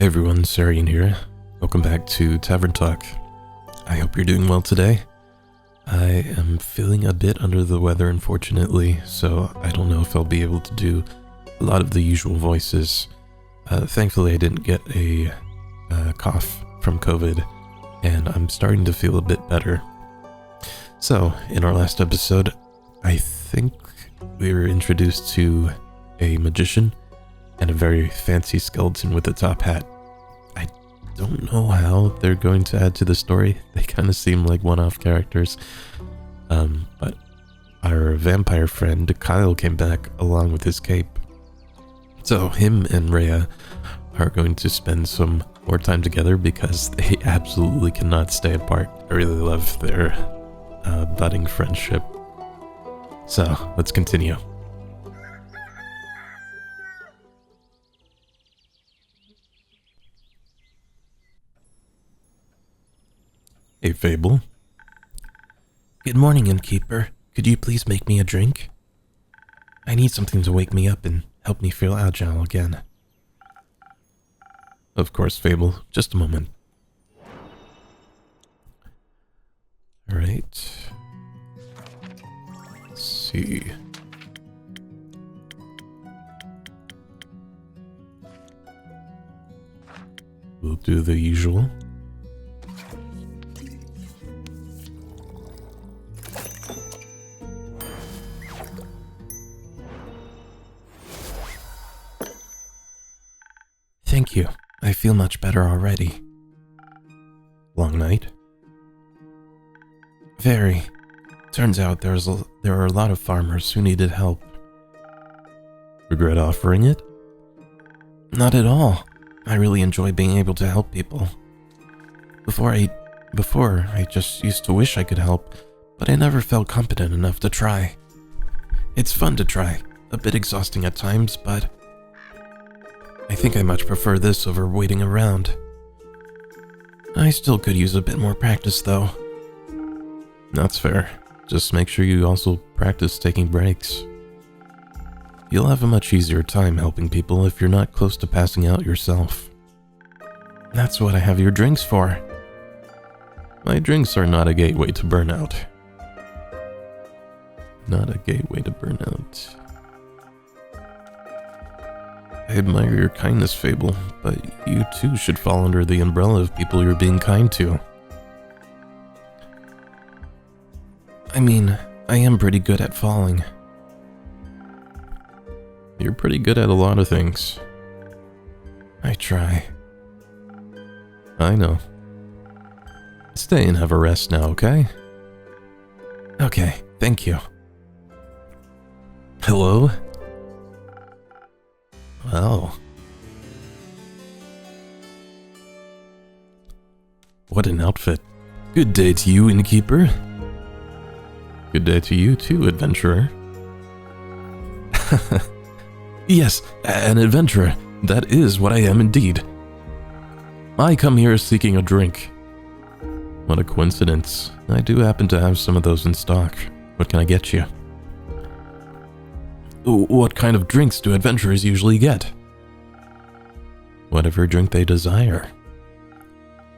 Hey everyone, Serien here. Welcome back to Tavern Talk. I hope you're doing well today. I am feeling a bit under the weather, unfortunately, so I don't know if I'll be able to do a lot of the usual voices. Thankfully, I didn't get a cough from COVID, and I'm starting to feel a bit better. So, in our last episode, I think we were introduced to a magician and a very fancy skeleton with a top hat. I don't know how they're going to add to the story. They kind of seem like one-off characters. But our vampire friend Kyle came back along with his cape. So him and Rhea are going to spend some more time together because they absolutely cannot stay apart. I really love their budding friendship. So let's continue. Hey, Fable. Good morning, innkeeper. Could you please make me a drink? I need something to wake me up and help me feel agile again. Of course, Fable. Just a moment. Alright. Let's see. We'll do the usual. Thank you. I feel much better already. Long night? Very. Turns out there are a lot of farmers who needed help. Regret offering it? Not at all. I really enjoy being able to help people. Before I just used to wish I could help, but I never felt competent enough to try. It's fun to try, a bit exhausting at times, but I think I much prefer this over waiting around. I still could use a bit more practice, though. That's fair. Just make sure you also practice taking breaks. You'll have a much easier time helping people if you're not close to passing out yourself. That's what I have your drinks for. My drinks are not a gateway to burnout. Not a gateway to burnout. I admire your kindness, Fable, but you too should fall under the umbrella of people you're being kind to. I mean, I am pretty good at falling. You're pretty good at a lot of things. I try. I know. Stay and have a rest now, okay? Okay, thank you. Hello? Wow. What an outfit. Good day to you, innkeeper. Good day to you too, adventurer. Yes, an adventurer. That is what I am indeed. I come here seeking a drink. What a coincidence. I do happen to have some of those in stock. What can I get you? What kind of drinks do adventurers usually get? Whatever drink they desire.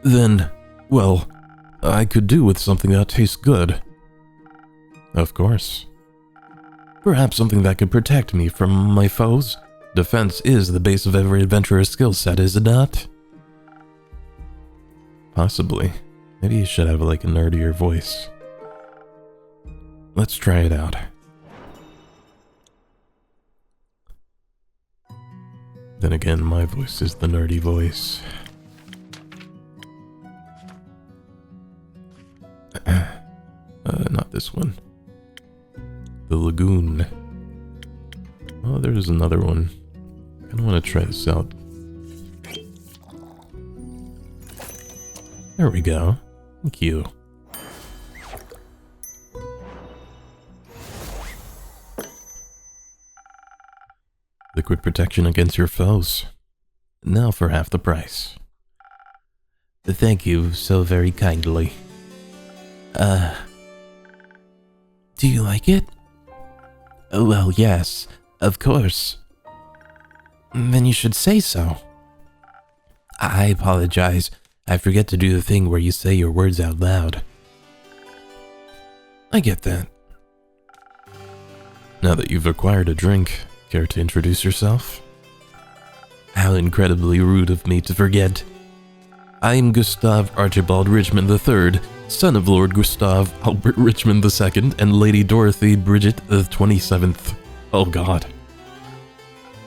Then, well, I could do with something that tastes good. Of course. Perhaps something that could protect me from my foes. Defense is the base of every adventurer's skill set, is it not? Possibly. Maybe you should have like a nerdier voice. Let's try it out. Then again, my voice is the nerdy voice. Not this one. The Lagoon. Oh, there's another one. I kind of want to try this out. There we go. Thank you. Liquid protection against your foes. Now for half the price. Thank you so very kindly. Do you like it? Well, yes, of course. Then you should say so. I apologize. I forget to do the thing where you say your words out loud. I get that. Now that you've acquired a drink, care to introduce yourself? How incredibly rude of me to forget. I am Gustav Archibald Richmond III, son of Lord Gustav Albert Richmond II and Lady Dorothy Bridget the 27th. Oh God.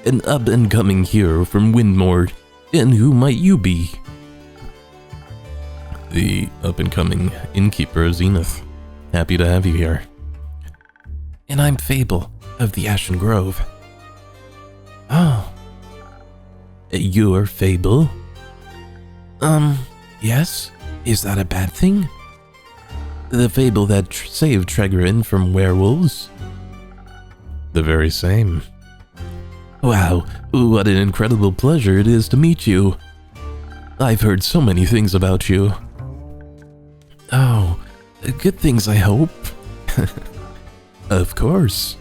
An up-and-coming hero from Windmore. And who might you be? The up-and-coming innkeeper Zenith. Happy to have you here. And I'm Fable of the Ashen Grove. Oh. You're Fable? Yes? Is that a bad thing? The Fable that saved Tregrin from werewolves? The very same. Wow, what an incredible pleasure it is to meet you. I've heard so many things about you. Oh, good things, I hope. Of course.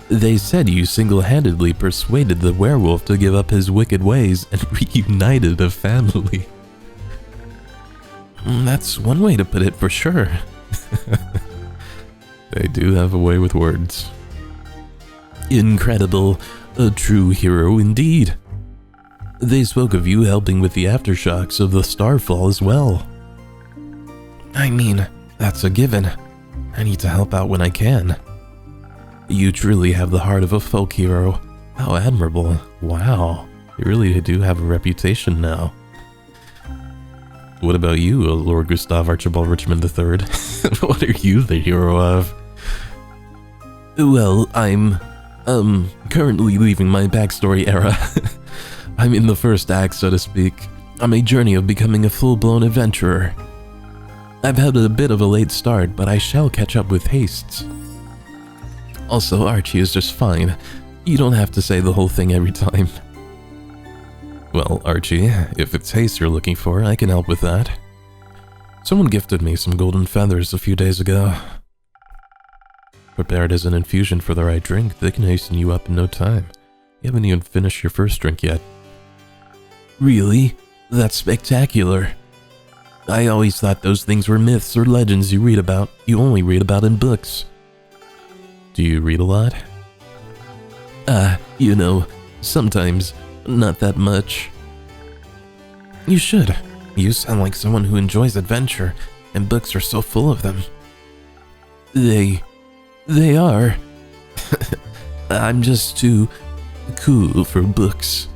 They said you single-handedly persuaded the werewolf to give up his wicked ways and reunited a family. That's one way to put it for sure. They do have a way with words. Incredible. A true hero indeed. They spoke of you helping with the aftershocks of the starfall as well. I mean, that's a given. I need to help out when I can. You truly have the heart of a folk hero. How admirable. Wow. You really do have a reputation now. What about you, Lord Gustav Archibald Richmond III? What are you the hero of? Well, I'm, currently leaving my backstory era. I'm in the first act, so to speak, on a journey of becoming a full-blown adventurer. I've had a bit of a late start, but I shall catch up with haste. Also, Archie is just fine. You don't have to say the whole thing every time. Well, Archie, if it's haste you're looking for, I can help with that. Someone gifted me some golden feathers a few days ago. Prepared as an infusion for the right drink, they can hasten you up in no time. You haven't even finished your first drink yet. Really? That's spectacular. I always thought those things were myths or legends you only read about in books. Do you read a lot? You know, sometimes, not that much. You should. You sound like someone who enjoys adventure, and books are so full of them. They are. I'm just too cool for books.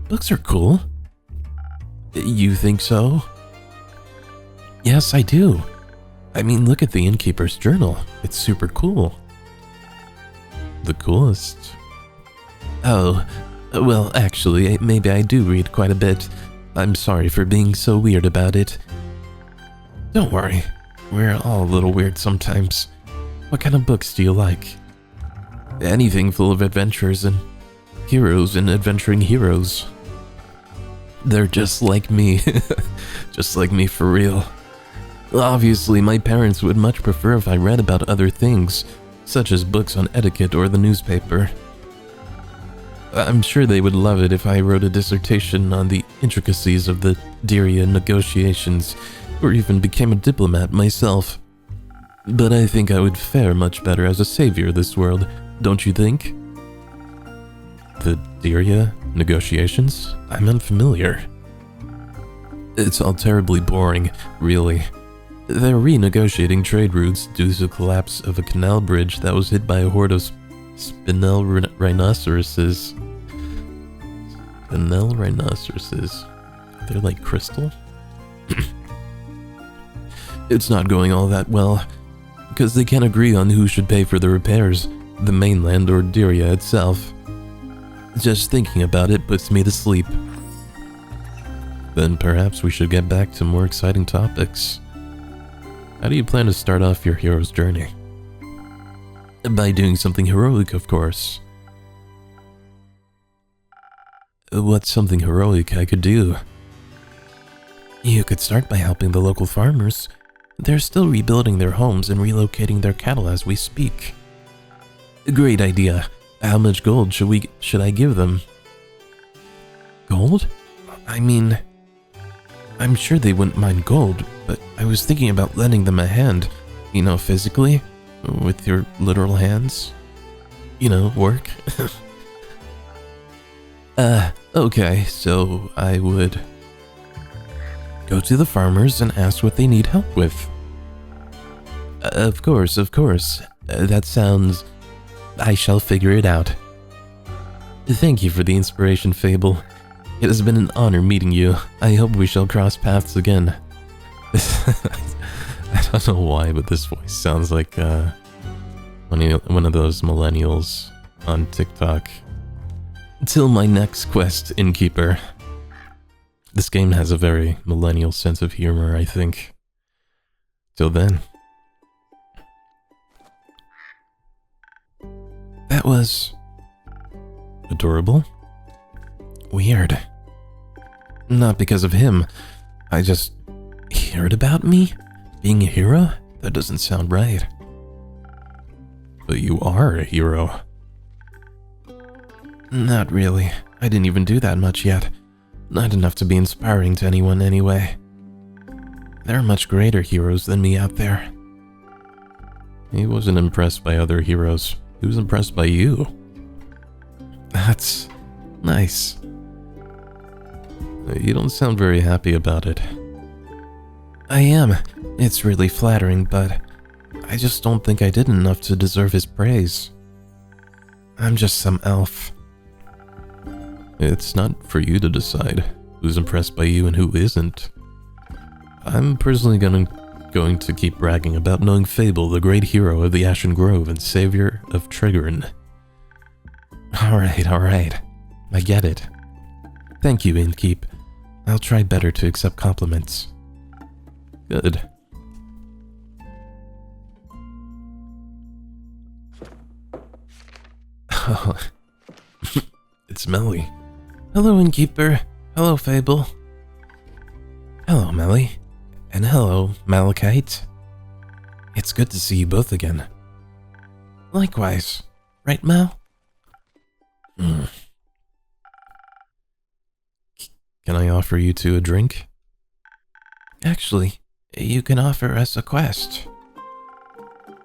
Books are cool. You think so? Yes, I do. I mean, look at the innkeeper's journal. It's super cool. The coolest? Oh, well, actually, maybe I do read quite a bit. I'm sorry for being so weird about it. Don't worry. We're all a little weird sometimes. What kind of books do you like? Anything full of adventures and heroes and adventuring heroes. They're just like me. Just like me for real. Obviously, my parents would much prefer if I read about other things, such as books on etiquette or the newspaper. I'm sure they would love it if I wrote a dissertation on the intricacies of the Diria negotiations, or even became a diplomat myself. But I think I would fare much better as a savior of this world, don't you think? The Diria negotiations? I'm unfamiliar. It's all terribly boring, really. They're renegotiating trade routes due to the collapse of a canal bridge that was hit by a horde of spinel rhinoceroses. Spinel rhinoceroses? They're like crystal? It's not going all that well, because they can't agree on who should pay for the repairs, the mainland or Diria itself. Just thinking about it puts me to sleep. Then perhaps we should get back to more exciting topics. How do you plan to start off your hero's journey? By doing something heroic, of course. What's something heroic I could do? You could start by helping the local farmers. They're still rebuilding their homes and relocating their cattle as we speak. Great idea. How much gold should I give them? Gold? I mean, I'm sure they wouldn't mind gold, but I was thinking about lending them a hand, physically, with your literal hands. Work. Okay, so I would go to the farmers and ask what they need help with. Of course. That sounds... I shall figure it out. Thank you for the inspiration, Fable. It has been an honor meeting you. I hope we shall cross paths again. I don't know why, but this voice sounds like one of those millennials on TikTok. Till my next quest, Innkeeper. This game has a very millennial sense of humor, I think. Till then. That was... adorable? Weird. Not because of him. I just... heard about me? Being a hero? That doesn't sound right. But you are a hero. Not really. I didn't even do that much yet. Not enough to be inspiring to anyone anyway. There are much greater heroes than me out there. He wasn't impressed by other heroes. He was impressed by you. That's nice. You don't sound very happy about it. I am. It's really flattering, but I just don't think I did enough to deserve his praise. I'm just some elf. It's not for you to decide who's impressed by you and who isn't. I'm personally going to keep bragging about knowing Fable, the great hero of the Ashen Grove and savior of Triggern. Alright. I get it. Thank you, Innkeep. I'll try better to accept compliments. Good. Oh, it's Melly. Hello, Innkeeper. Hello, Fable. Hello, Melly. And hello, Malachite. It's good to see you both again. Likewise. Right, Mal? Can I offer you two a drink? Actually, you can offer us a quest.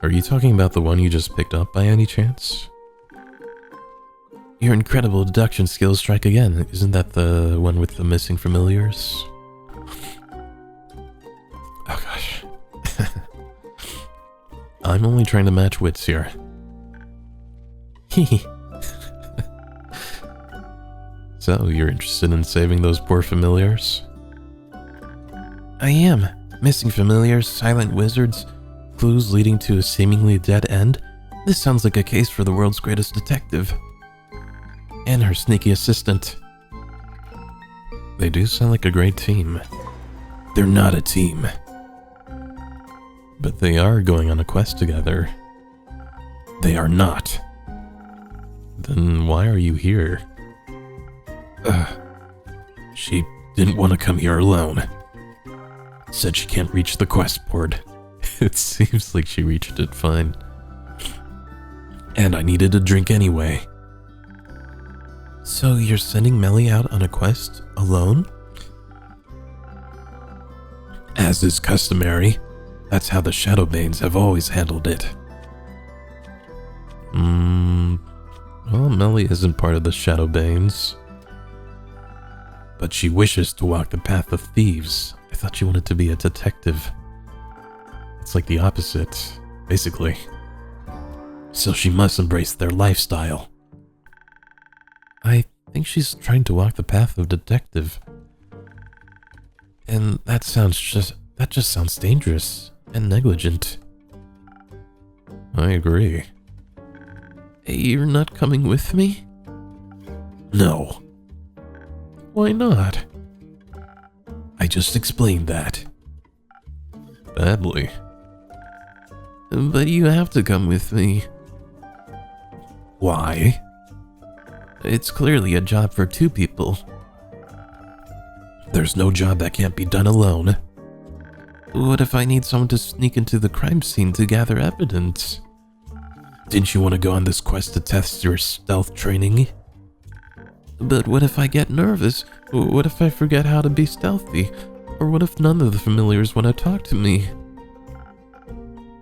Are you talking about the one you just picked up by any chance? Your incredible deduction skills strike again. Isn't that the one with the missing familiars? Oh gosh. I'm only trying to match wits here. Hee. So, you're interested in saving those poor familiars? I am. Missing familiars, silent wizards, clues leading to a seemingly dead end. This sounds like a case for the world's greatest detective. And her sneaky assistant. They do sound like a great team. They're not a team. But they are going on a quest together. They are not. Then why are you here? She didn't want to come here alone. Said she can't reach the quest board. It seems like she reached it fine. And I needed a drink anyway. So you're sending Melly out on a quest alone? As is customary, that's how the Shadowbanes have always handled it. Well, Melly isn't part of the Shadowbanes. But she wishes to walk the path of thieves. I thought she wanted to be a detective. It's like the opposite, basically. So she must embrace their lifestyle. I think she's trying to walk the path of detective. And that just sounds dangerous and negligent. I agree. You're not coming with me? No. Why not? I just explained that. Badly. But you have to come with me. Why? It's clearly a job for two people. There's no job that can't be done alone. What if I need someone to sneak into the crime scene to gather evidence? Didn't you want to go on this quest to test your stealth training? But what if I get nervous? What if I forget how to be stealthy? Or what if none of the familiars want to talk to me?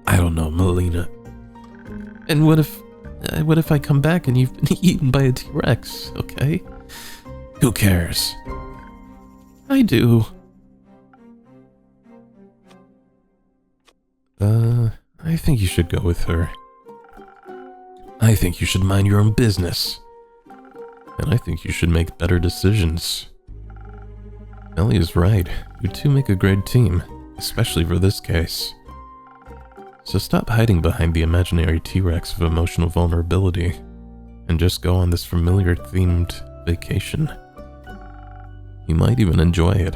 I don't know, Melina. And what if I come back and you've been eaten by a T-Rex, okay? Who cares? I do. I think you should go with her. I think you should mind your own business. And I think you should make better decisions. Ellie is right. You two make a great team, especially for this case. So stop hiding behind the imaginary T-Rex of emotional vulnerability, and just go on this familiar-themed vacation. You might even enjoy it.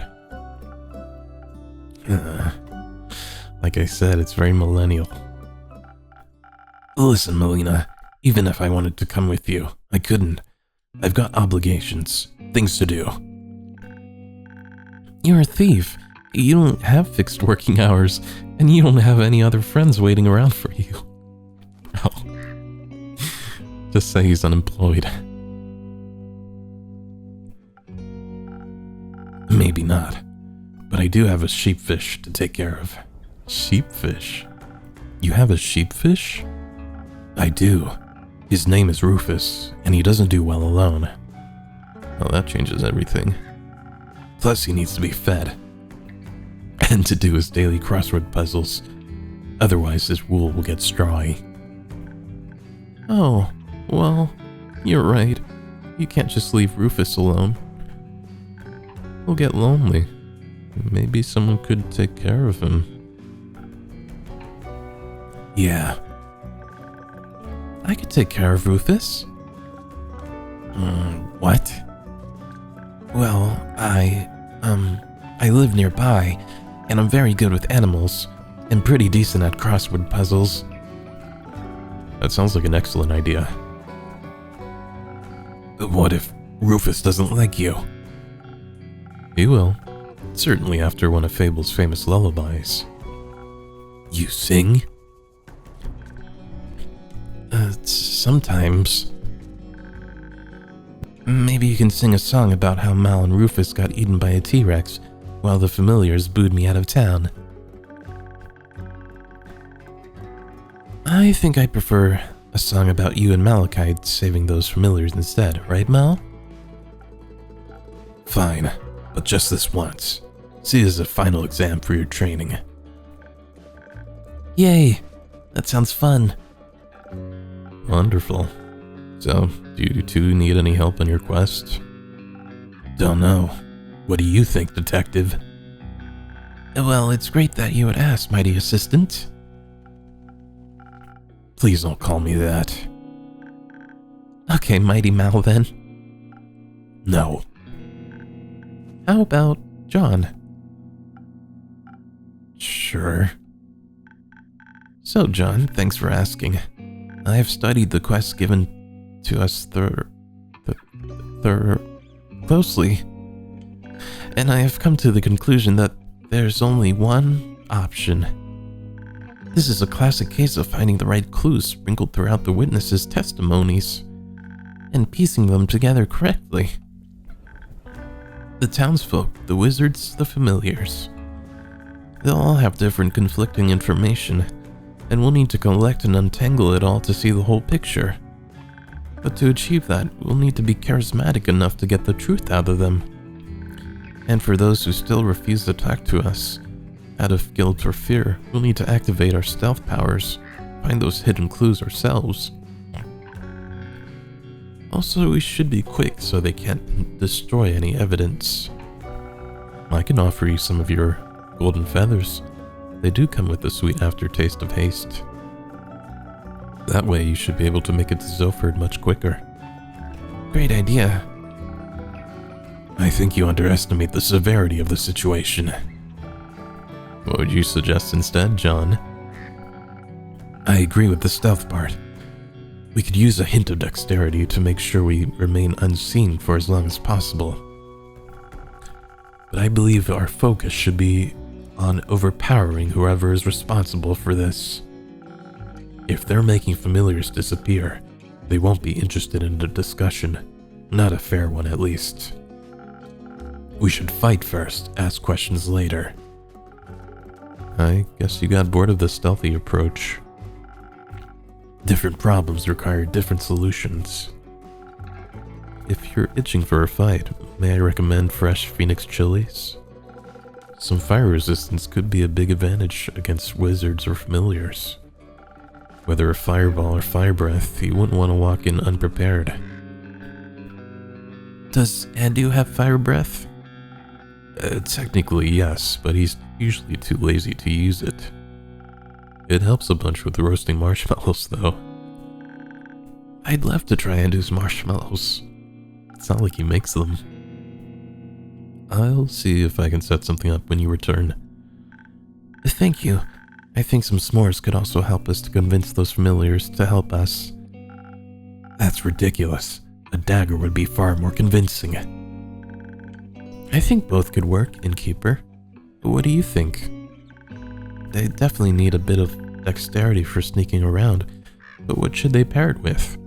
Like I said, it's very millennial. Listen, Melina, even if I wanted to come with you, I couldn't. I've got obligations, things to do. You're a thief. You don't have fixed working hours, and you don't have any other friends waiting around for you. Oh. Just say he's unemployed. Maybe not, but I do have a sheepfish to take care of. Sheepfish? You have a sheepfish? I do. His name is Rufus, and he doesn't do well alone. Well, that changes everything. Plus, he needs to be fed. And to do his daily crossword puzzles. Otherwise, his wool will get strawy. Oh, well, you're right. You can't just leave Rufus alone. He'll get lonely. Maybe someone could take care of him. Yeah. I could take care of Rufus. What? Well, I live nearby, and I'm very good with animals, and pretty decent at crossword puzzles. That sounds like an excellent idea. But what if Rufus doesn't like you? He will. Certainly after one of Fable's famous lullabies. You sing? Sometimes. Maybe you can sing a song about how Mal and Rufus got eaten by a T-Rex while the familiars booed me out of town. I think I prefer a song about you and Malachite saving those familiars instead, right, Mal? Fine, but just this once. See it as a final exam for your training. Yay! That sounds fun. Wonderful. So, do you two need any help on your quest? Don't know. What do you think, Detective? Well, it's great that you would ask, mighty assistant. Please don't call me that. Okay, Mighty Mal then. No. How about John? Sure. So, John, thanks for asking. I have studied the quest given to us closely, and I have come to the conclusion that there's only one option. This is a classic case of finding the right clues sprinkled throughout the witnesses' testimonies and piecing them together correctly. The townsfolk, the wizards, the familiars. They'll all have different conflicting information, and we'll need to collect and untangle it all to see the whole picture. But to achieve that, we'll need to be charismatic enough to get the truth out of them. And for those who still refuse to talk to us, out of guilt or fear, we'll need to activate our stealth powers, find those hidden clues ourselves. Also, we should be quick so they can't destroy any evidence. I can offer you some of your golden feathers. They do come with a sweet aftertaste of haste. That way you should be able to make it to Zoford much quicker. Great idea. I think you underestimate the severity of the situation. What would you suggest instead, John? I agree with the stealth part. We could use a hint of dexterity to make sure we remain unseen for as long as possible. But I believe our focus should be on overpowering whoever is responsible for this. If they're making familiars disappear, they won't be interested in the discussion, Not a fair one, at least. We should fight first, ask questions later. I guess you got bored of the stealthy approach. Different problems require different solutions. If you're itching for a fight, may I recommend fresh Phoenix chilies? Some fire resistance could be a big advantage against wizards or familiars. Whether a fireball or fire breath, you wouldn't want to walk in unprepared. Does Andu have fire breath? Technically, yes, but he's usually too lazy to use it. It helps a bunch with roasting marshmallows, though. I'd love to try Andu's marshmallows. It's not like he makes them. I'll see if I can set something up when you return. Thank you. I think some s'mores could also help us to convince those familiars to help us. That's ridiculous. A dagger would be far more convincing. I think both could work, Innkeeper. What do you think? They definitely need a bit of dexterity for sneaking around, but what should they pair it with?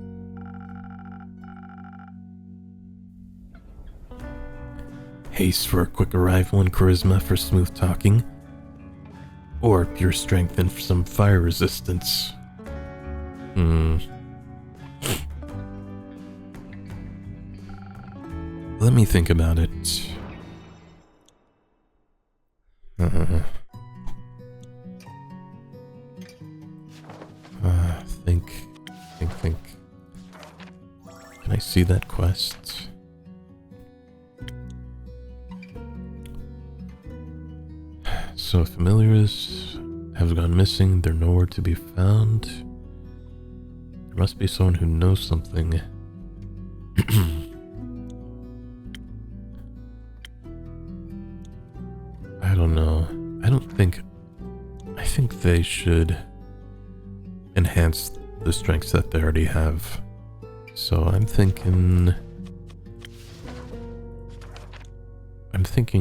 Haste for a quick arrival and charisma for smooth talking. Or pure strength and some fire resistance. Let me think about it. Think. Can I see that quest? So familiars have gone missing. They're nowhere to be found. There must be someone who knows something. I don't know. I think they should enhance the strengths that they already have. So I'm thinking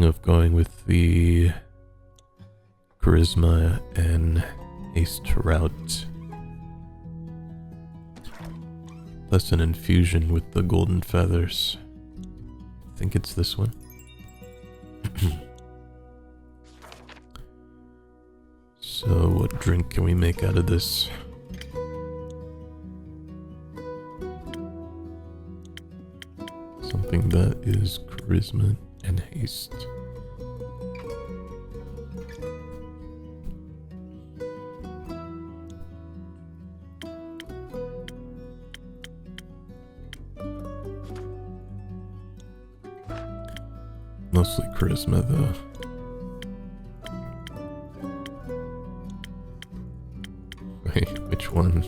of going with the charisma and haste route. Plus an infusion with the golden feathers. I think it's this one. So what drink can we make out of this? Something that is charisma and haste. Mostly charisma, though. Wait, which one?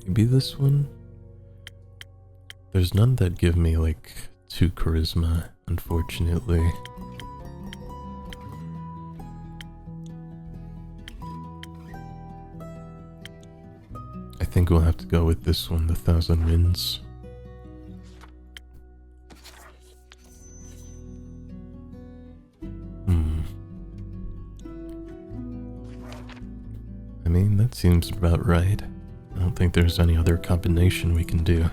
Maybe this one? There's none that give me, like, 2 charisma, unfortunately. I think we'll have to go with this one, the 1,000 Winds. I mean, that seems about right. I don't think there's any other combination we can do.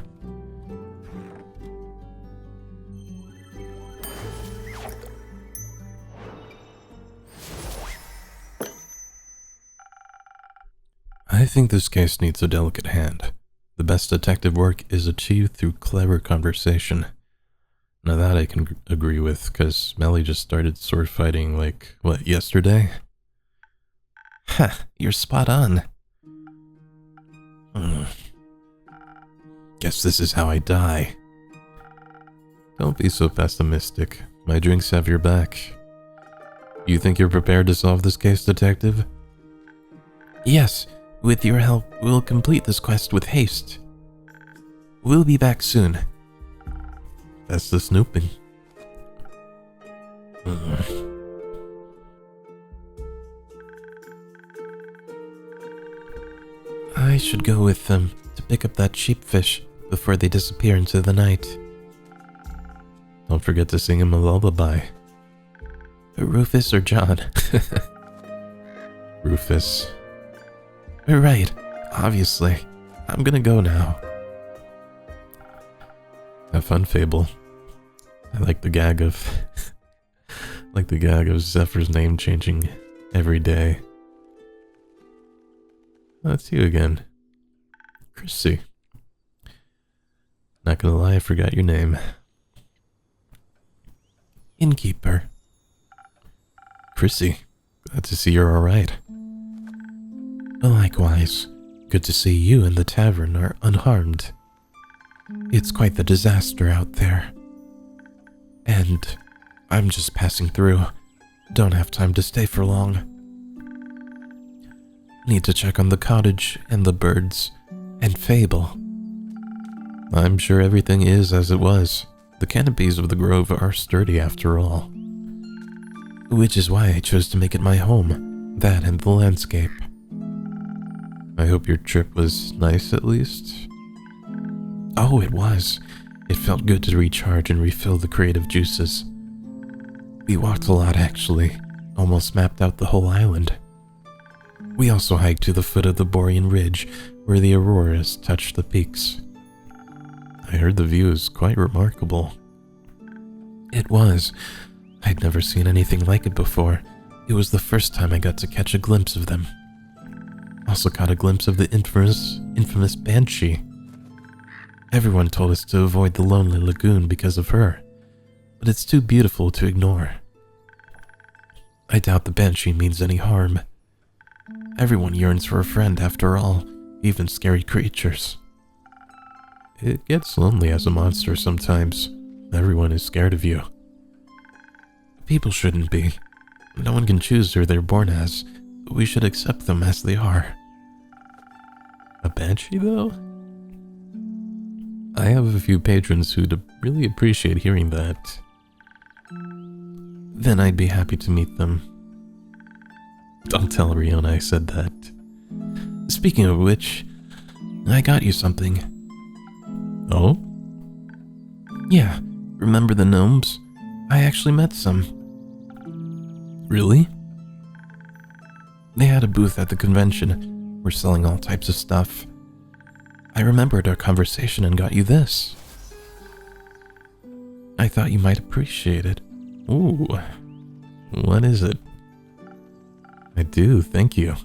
I think this case needs a delicate hand. The best detective work is achieved through clever conversation. Now that I can agree with, because Melly just started sword fighting, like, what, yesterday? Ha, you're spot on. Guess this is how I die. Don't be so pessimistic. My drinks have your back. You think you're prepared to solve this case, detective? Yes. With your help, we'll complete this quest with haste. We'll be back soon. That's the snooping. I should go with them to pick up that sheepfish before they disappear into the night. Don't forget to sing him a lullaby. Rufus or John? Rufus. Right, obviously. I'm gonna go now. Have fun, Fable. I like the gag of Zephyr's name changing every day. That's you again. Chrissy. Not gonna lie, I forgot your name. Innkeeper. Chrissy, glad to see you're alright. Likewise, good to see you and the tavern are unharmed. It's quite the disaster out there. And I'm just passing through. Don't have time to stay for long. Need to check on the cottage and the birds and Fable. I'm sure everything is as it was. The canopies of the grove are sturdy after all. Which is why I chose to make it my home, that and the landscape. I hope your trip was nice at least. Oh, it was. It felt good to recharge and refill the creative juices. We walked a lot actually, almost mapped out the whole island. We also hiked to the foot of the Borean Ridge, where the auroras touched the peaks. I heard the view is quite remarkable. It was. I'd never seen anything like it before. It was the first time I got to catch a glimpse of them. Also caught a glimpse of the infamous Banshee. Everyone told us to avoid the lonely lagoon because of her, but it's too beautiful to ignore. I doubt the Banshee means any harm. Everyone yearns for a friend after all, even scary creatures. It gets lonely as a monster sometimes. Everyone is scared of you. People shouldn't be. No one can choose who they're born as, but we should accept them as they are. A banshee, though? I have a few patrons who'd really appreciate hearing that. Then I'd be happy to meet them. Don't tell Riona I said that. Speaking of which, I got you something. Oh? Yeah, remember the gnomes? I actually met some. Really? They had a booth at the convention. We're selling all types of stuff. I remembered our conversation and got you this. I thought you might appreciate it. Ooh. What is it? I do, thank you.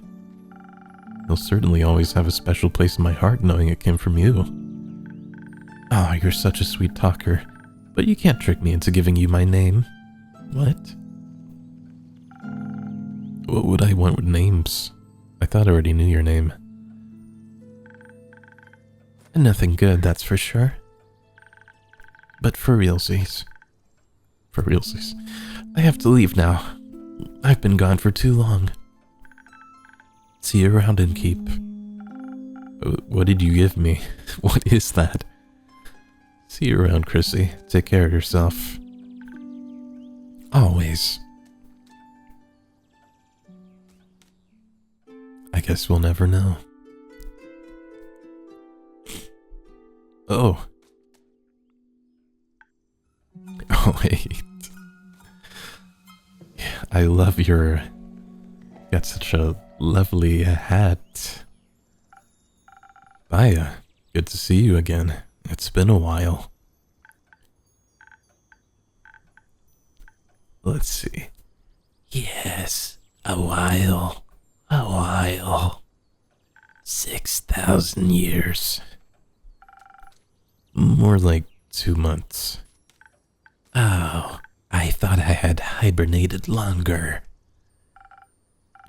You'll certainly always have a special place in my heart knowing it came from you. Oh, you're such a sweet talker. But you can't trick me into giving you my name. What? What would I want with names? I thought I already knew your name. Nothing good, that's for sure. But for realsies. For realsies. I have to leave now. I've been gone for too long. See you around and keep. What did you give me? What is that? See you around, Chrissy. Take care of yourself. Always. I guess we'll never know. Oh. Oh, wait. I love your... Got such a lovely hat. Baya, good to see you again. It's been a while. Let's see. Yes, a while. 6,000 years. More like 2 months. Oh, I thought I had hibernated longer.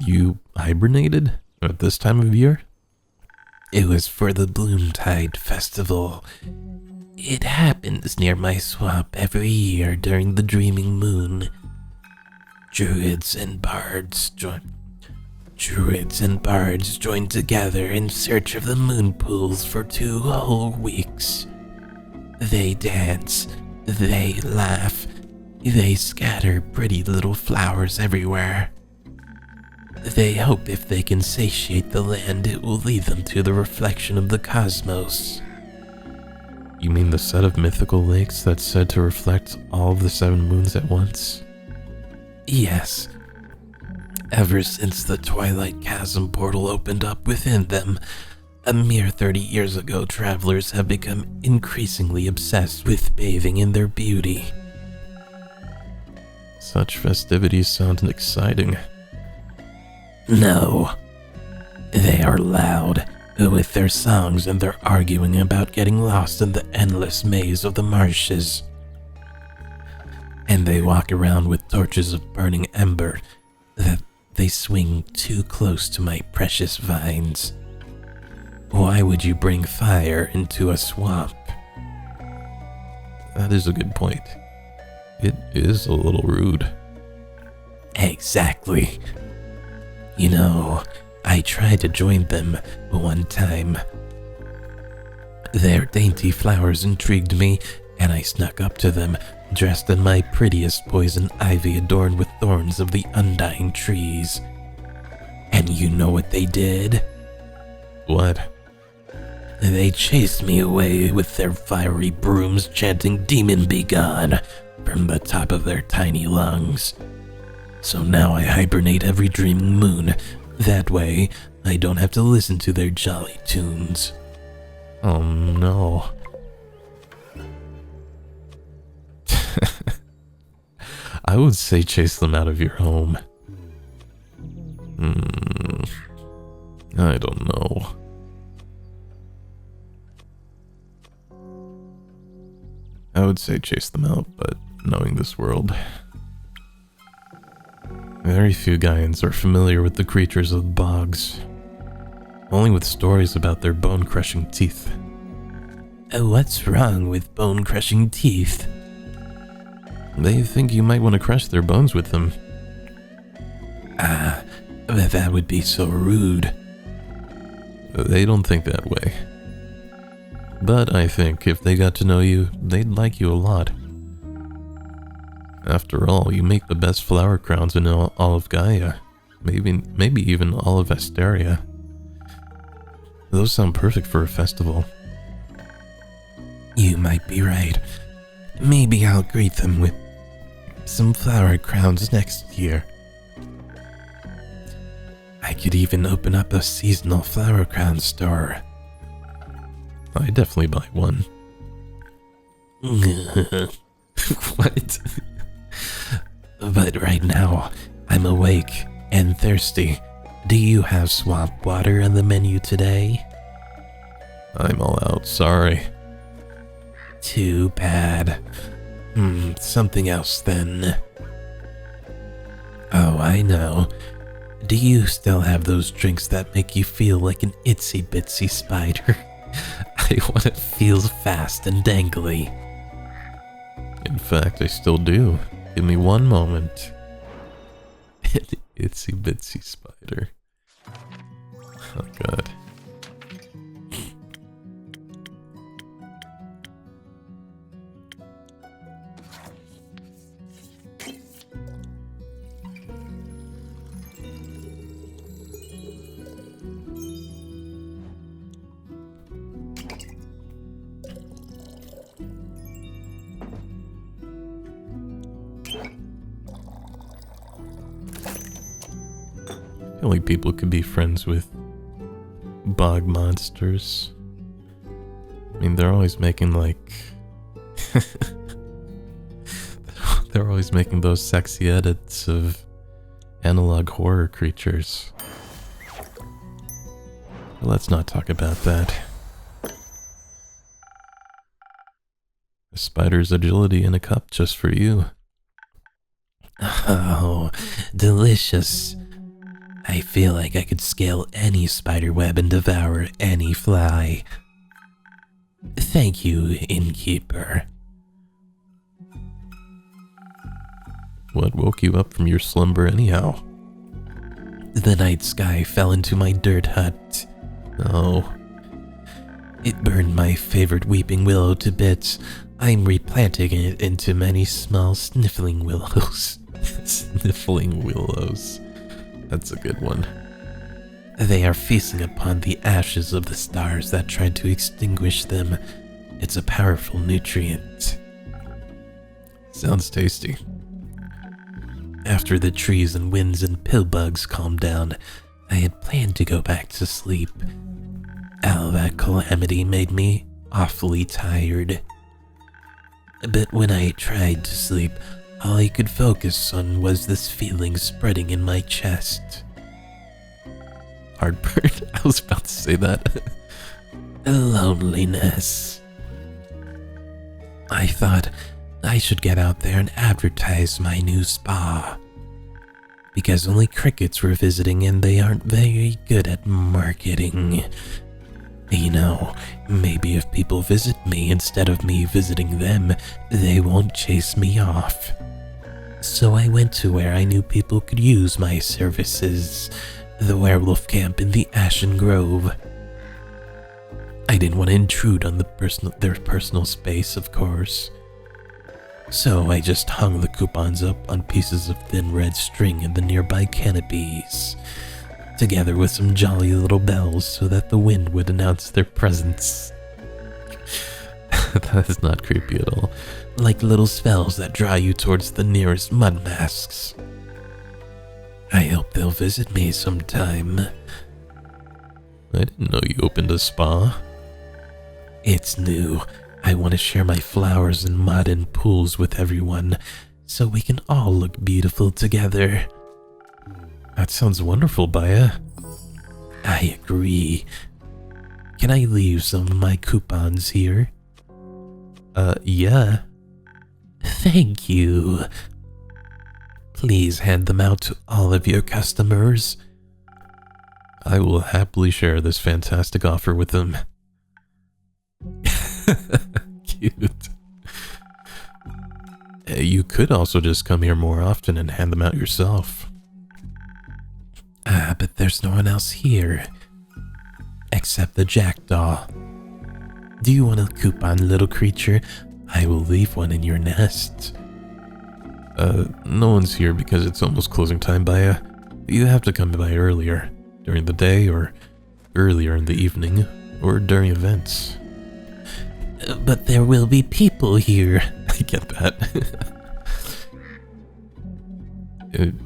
You hibernated at this time of year? It was for the Bloomtide Festival. It happens near my swamp every year during the Dreaming Moon. Druids and bards join together in search of the moon pools for 2 whole weeks. They dance, they laugh, they scatter pretty little flowers everywhere. They hope if they can satiate the land, it will lead them to the reflection of the cosmos. You mean the set of mythical lakes that's said to reflect all of the 7 moons at once? Yes. Ever since the Twilight Chasm portal opened up within them, a mere 30 years ago, travelers have become increasingly obsessed with bathing in their beauty. Such festivities sound exciting. No. They are loud, with their songs and their arguing about getting lost in the endless maze of the marshes. And they walk around with torches of burning ember that they swing too close to my precious vines. Why would you bring fire into a swamp? That is a good point. It is a little rude. Exactly. You know, I tried to join them one time. Their dainty flowers intrigued me, and I snuck up to them, dressed in my prettiest poison ivy adorned with thorns of the undying trees. And you know what they did? What? They chased me away with their fiery brooms, chanting "Demon be gone" from the top of their tiny lungs. So now I hibernate every dreaming moon. That way, I don't have to listen to their jolly tunes. Oh no. I would say chase them out of your home. I don't know. I would say chase them out, but knowing this world, very few Gaians are familiar with the creatures of the bogs, only with stories about their bone-crushing teeth. What's wrong with bone-crushing teeth? They think you might want to crush their bones with them. That would be so rude. They don't think that way. But I think if they got to know you, they'd like you a lot. After all, you make the best flower crowns in all of Gaia. Maybe even all of Asteria. Those sound perfect for a festival. You might be right. Maybe I'll greet them with some flower crowns next year. I could even open up a seasonal flower crown store. I'd definitely buy one. What? But right now, I'm awake and thirsty. Do you have swamp water on the menu today? I'm all out, sorry. Too bad. Something else then. Oh, I know. Do you still have those drinks that make you feel like an itsy bitsy spider? I want to feel fast and dangly. In fact, I still do. Give me one moment. An itsy bitsy spider. Oh god. I feel like people could be friends with bog monsters. I mean, they're always making like... they're always making those sexy edits of analog horror creatures. But let's not talk about that. A spider's agility in a cup just for you. Oh, delicious. I feel like I could scale any spider web and devour any fly. Thank you, innkeeper. What woke you up from your slumber anyhow? The night sky fell into my dirt hut. Oh. It burned my favorite weeping willow to bits. I'm replanting it into many small sniffling willows. Sniffling willows. That's a good one. They are feasting upon the ashes of the stars that tried to extinguish them. It's a powerful nutrient. Sounds tasty. After the trees and winds and pill bugs calmed down, I had planned to go back to sleep. All that calamity made me awfully tired. But when I tried to sleep, all I could focus on was this feeling spreading in my chest. Heartburn? I was about to say that. Loneliness. I thought I should get out there and advertise my new spa. Because only crickets were visiting and they aren't very good at marketing. You know, maybe if people visit me instead of me visiting them, they won't chase me off. So I went to where I knew people could use my services, the werewolf camp in the Ashen Grove. I didn't want to intrude on their personal space, of course. So I just hung the coupons up on pieces of thin red string in the nearby canopies, together with some jolly little bells so that the wind would announce their presence. That is not creepy at all. Like little spells that draw you towards the nearest mud masks. I hope they'll visit me sometime. I didn't know you opened a spa. It's new. I want to share my flowers and mud and pools with everyone, so we can all look beautiful together. That sounds wonderful, Baya. I agree. Can I leave some of my coupons here? Yeah. Thank you. Please hand them out to all of your customers. I will happily share this fantastic offer with them. Cute. You could also just come here more often and hand them out yourself. But there's no one else here. Except the jackdaw. Do you want a coupon, little creature? I will leave one in your nest. No one's here because it's almost closing time, Baya. You have to come by earlier, during the day, or earlier in the evening, or during events. But there will be people here. I get that.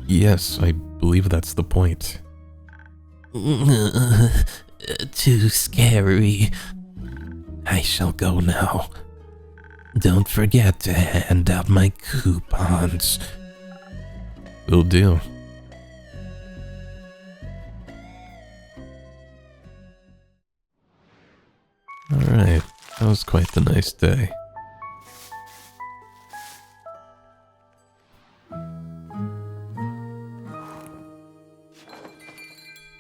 Yes, I believe that's the point. Too scary. I shall go now. Don't forget to hand out my coupons. Will do. Alright, that was quite the nice day.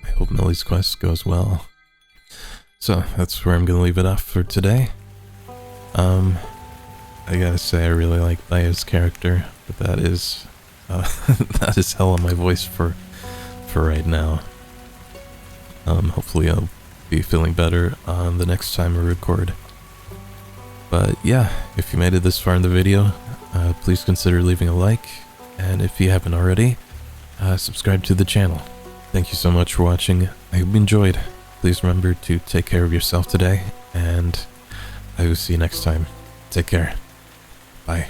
I hope Millie's quest goes well. So, that's where I'm gonna leave it off for today. I gotta say I really like Baya's character, but that is that is hell on my voice for right now. Hopefully I'll be feeling better on the next time I record. But yeah, if you made it this far in the video, please consider leaving a like, and if you haven't already, subscribe to the channel. Thank you so much for watching. I hope you enjoyed. Please remember to take care of yourself today, and I will see you next time. Take care. Bye.